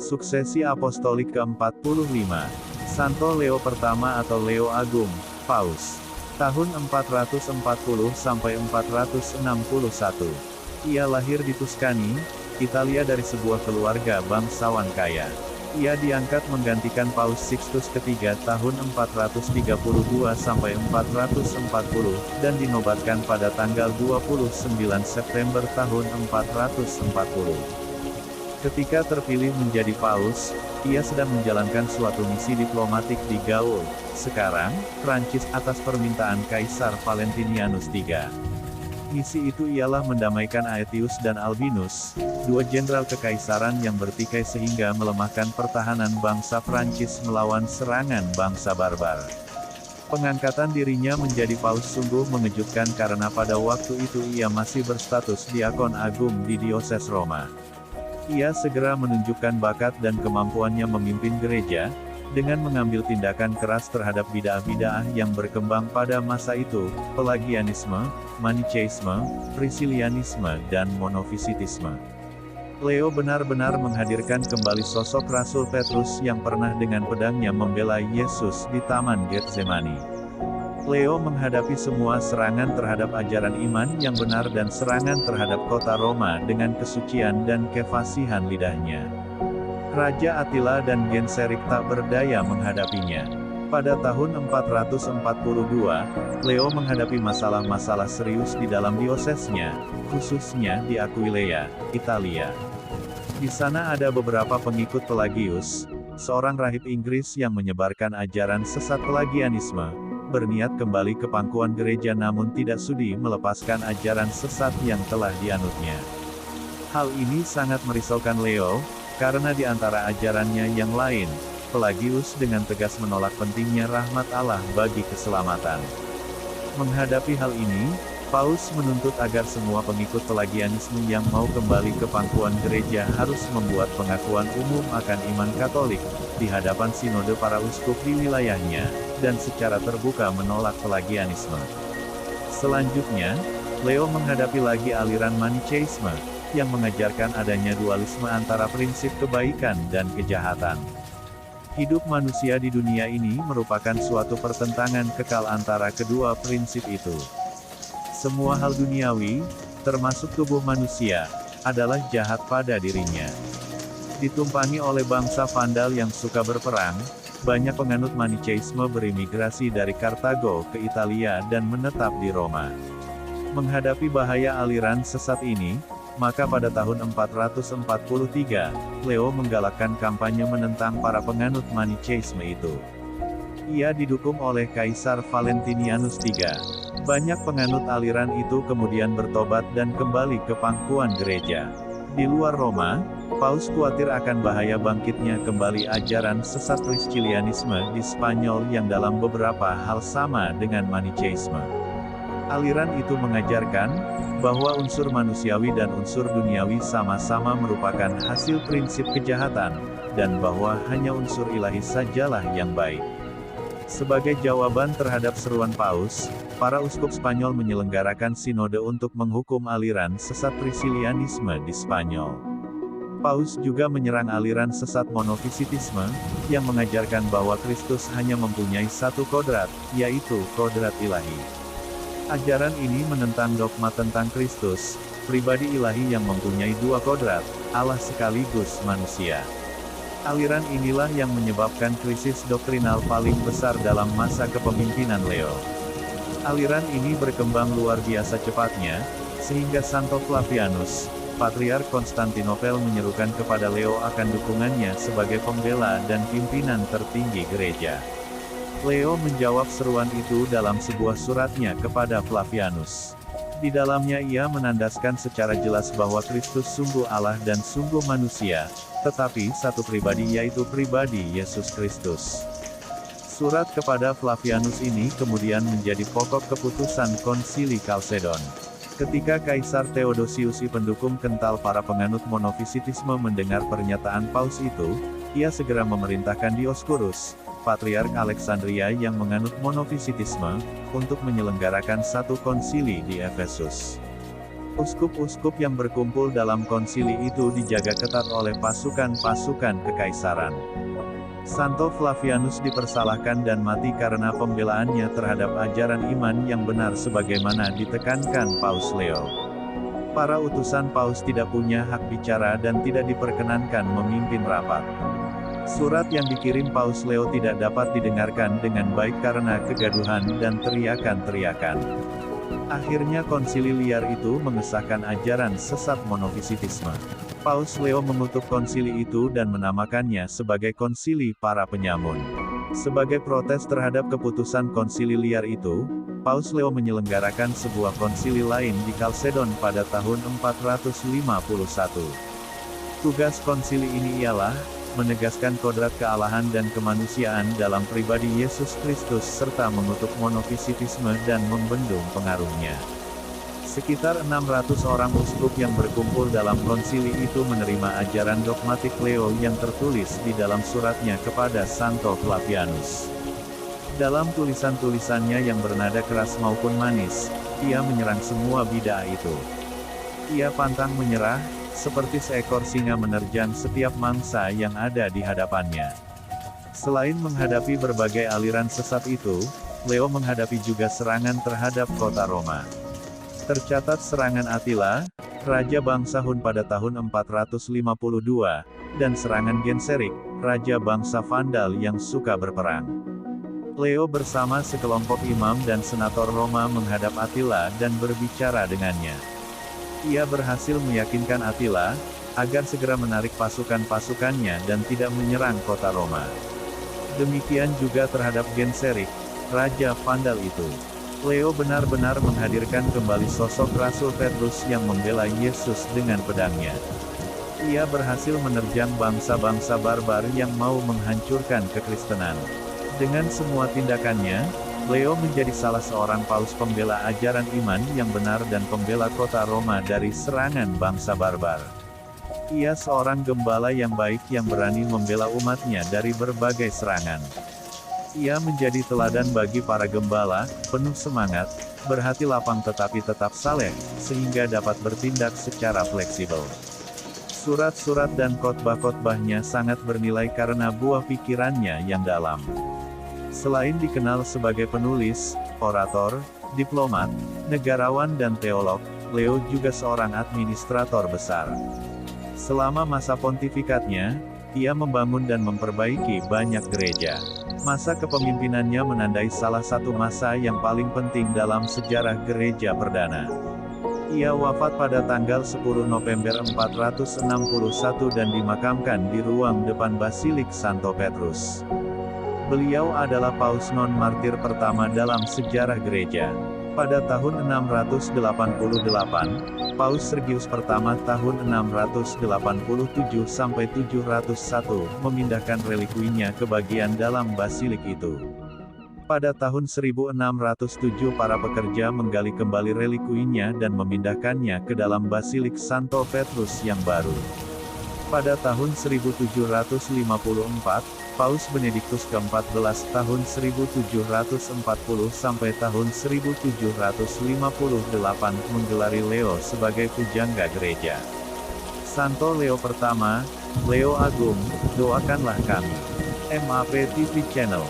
Suksesi Apostolik ke-45. Santo Leo Pertama atau Leo Agung, Paus. Tahun 440 sampai 461. Ia lahir di Tuscany, Italia dari sebuah keluarga bangsawan kaya. Ia diangkat menggantikan Paus Sixtus III tahun 432 sampai 440 dan dinobatkan pada tanggal 29 September tahun 440. Ketika terpilih menjadi paus, ia sedang menjalankan suatu misi diplomatik di Gaul, sekarang, Prancis atas permintaan Kaisar Valentinianus III. Misi itu ialah mendamaikan Aetius dan Albinus, dua jenderal kekaisaran yang bertikai sehingga melemahkan pertahanan bangsa Prancis melawan serangan bangsa barbar. Pengangkatan dirinya menjadi paus sungguh mengejutkan karena pada waktu itu ia masih berstatus diakon agung di dioses Roma. Ia segera menunjukkan bakat dan kemampuannya memimpin gereja, dengan mengambil tindakan keras terhadap bid'ah-bid'ah yang berkembang pada masa itu, Pelagianisme, Manicheisme, Priscillianisme dan Monofisitisme. Leo benar-benar menghadirkan kembali sosok Rasul Petrus yang pernah dengan pedangnya membela Yesus di Taman Getsemani. Leo menghadapi semua serangan terhadap ajaran iman yang benar dan serangan terhadap kota Roma dengan kesucian dan kefasihan lidahnya. Raja Attila dan Genseric tak berdaya menghadapinya. Pada tahun 442, Leo menghadapi masalah-masalah serius di dalam diosesnya, khususnya di Aquileia, Italia. Di sana ada beberapa pengikut Pelagius, seorang rahib Inggris yang menyebarkan ajaran sesat Pelagianisme, berniat kembali ke pangkuan gereja namun tidak sudi melepaskan ajaran sesat yang telah dianutnya. Hal ini sangat merisaukan Leo, karena di antara ajarannya yang lain, Pelagius dengan tegas menolak pentingnya rahmat Allah bagi keselamatan. Menghadapi hal ini, Paus menuntut agar semua pengikut Pelagianisme yang mau kembali ke pangkuan gereja harus membuat pengakuan umum akan iman Katolik, di hadapan sinode para uskup di wilayahnya, dan secara terbuka menolak Pelagianisme. Selanjutnya, Leo menghadapi lagi aliran Manicheisme, yang mengajarkan adanya dualisme antara prinsip kebaikan dan kejahatan. Hidup manusia di dunia ini merupakan suatu pertentangan kekal antara kedua prinsip itu. Semua hal duniawi, termasuk tubuh manusia, adalah jahat pada dirinya. Ditumpangi oleh bangsa Vandal yang suka berperang, banyak penganut Manicheisme berimigrasi dari Kartago ke Italia dan menetap di Roma. Menghadapi bahaya aliran sesat ini, maka pada tahun 443, Leo menggalakkan kampanye menentang para penganut Manicheisme itu. Ia didukung oleh Kaisar Valentinianus III. Banyak penganut aliran itu kemudian bertobat dan kembali ke pangkuan gereja. Di luar Roma, Paus khawatir akan bahaya bangkitnya kembali ajaran sesat Priscillianisme di Spanyol yang dalam beberapa hal sama dengan Manicheisme. Aliran itu mengajarkan bahwa unsur manusiawi dan unsur duniawi sama-sama merupakan hasil prinsip kejahatan, dan bahwa hanya unsur ilahi sajalah yang baik. Sebagai jawaban terhadap seruan Paus, para uskup Spanyol menyelenggarakan sinode untuk menghukum aliran sesat Priscillianisme di Spanyol. Paus juga menyerang aliran sesat Monofisitisme, yang mengajarkan bahwa Kristus hanya mempunyai satu kodrat, yaitu kodrat ilahi. Ajaran ini menentang dogma tentang Kristus, pribadi ilahi yang mempunyai dua kodrat, Allah sekaligus manusia. Aliran inilah yang menyebabkan krisis doktrinal paling besar dalam masa kepemimpinan Leo. Aliran ini berkembang luar biasa cepatnya, sehingga Santo Flavianus, Patriark Konstantinopel menyerukan kepada Leo akan dukungannya sebagai pembela dan pimpinan tertinggi gereja. Leo menjawab seruan itu dalam sebuah suratnya kepada Flavianus. Di dalamnya ia menandaskan secara jelas bahwa Kristus sungguh Allah dan sungguh manusia, tetapi satu pribadi yaitu pribadi Yesus Kristus. Surat kepada Flavianus ini kemudian menjadi pokok keputusan Konsili Kalsedon. Ketika Kaisar Theodosius I pendukung kental para penganut Monofisitisme mendengar pernyataan Paus itu, ia segera memerintahkan Dioscorus, Patriark Alexandria yang menganut Monofisitisme, untuk menyelenggarakan satu konsili di Efesus. Uskup-uskup yang berkumpul dalam konsili itu dijaga ketat oleh pasukan-pasukan kekaisaran. Santo Flavianus dipersalahkan dan mati karena pembelaannya terhadap ajaran iman yang benar sebagaimana ditekankan Paus Leo. Para utusan Paus tidak punya hak bicara dan tidak diperkenankan memimpin rapat. Surat yang dikirim Paus Leo tidak dapat didengarkan dengan baik karena kegaduhan dan teriakan-teriakan. Akhirnya konsili liar itu mengesahkan ajaran sesat monofisitisme. Paus Leo mengutuk konsili itu dan menamakannya sebagai konsili para penyamun. Sebagai protes terhadap keputusan konsili liar itu, Paus Leo menyelenggarakan sebuah konsili lain di Chalcedon pada tahun 451. Tugas konsili ini ialah menegaskan kodrat kealahan dan kemanusiaan dalam pribadi Yesus Kristus serta mengutuk monofisitisme dan membendung pengaruhnya. Sekitar 600 orang uskup yang berkumpul dalam konsili itu menerima ajaran dogmatik Leo yang tertulis di dalam suratnya kepada Santo Flavianus. Dalam tulisan-tulisannya yang bernada keras maupun manis, ia menyerang semua bid'ah itu. Ia pantang menyerah, seperti seekor singa menerjang setiap mangsa yang ada di hadapannya. Selain menghadapi berbagai aliran sesat itu, Leo menghadapi juga serangan terhadap kota Roma. Tercatat serangan Attila, Raja bangsa Hun pada tahun 452, dan serangan Genseric, Raja bangsa Vandal yang suka berperang. Leo bersama sekelompok imam dan senator Roma menghadap Attila dan berbicara dengannya. Ia berhasil meyakinkan Attila, agar segera menarik pasukan-pasukannya dan tidak menyerang kota Roma. Demikian juga terhadap Genseric, Raja Vandal itu. Leo benar-benar menghadirkan kembali sosok Rasul Petrus yang membela Yesus dengan pedangnya. Ia berhasil menerjang bangsa-bangsa barbar yang mau menghancurkan kekristenan. Dengan semua tindakannya, Leo menjadi salah seorang paus pembela ajaran iman yang benar dan pembela kota Roma dari serangan bangsa barbar. Ia seorang gembala yang baik yang berani membela umatnya dari berbagai serangan. Ia menjadi teladan bagi para gembala, penuh semangat, berhati lapang tetapi tetap saleh, sehingga dapat bertindak secara fleksibel. Surat-surat dan khotbah-khotbahnya sangat bernilai karena buah pikirannya yang dalam. Selain dikenal sebagai penulis, orator, diplomat, negarawan dan teolog, Leo juga seorang administrator besar. Selama masa pontifikatnya, ia membangun dan memperbaiki banyak gereja. Masa kepemimpinannya menandai salah satu masa yang paling penting dalam sejarah gereja perdana. Ia wafat pada tanggal 10 November 461 dan dimakamkan di ruang depan Basilik Santo Petrus. Beliau adalah paus non-martir pertama dalam sejarah gereja. Pada tahun 688, Paus Sergius pertama tahun 687–701 memindahkan relikuinya ke bagian dalam basilik itu. Pada tahun 1607 para pekerja menggali kembali relikuinya dan memindahkannya ke dalam basilik Santo Petrus yang baru. Pada tahun 1754, Paus Benediktus ke-14 tahun 1740 sampai tahun 1758 menggelari Leo sebagai pujangga gereja. Santo Leo pertama, Leo Agung, doakanlah kami. MAP TV Channel.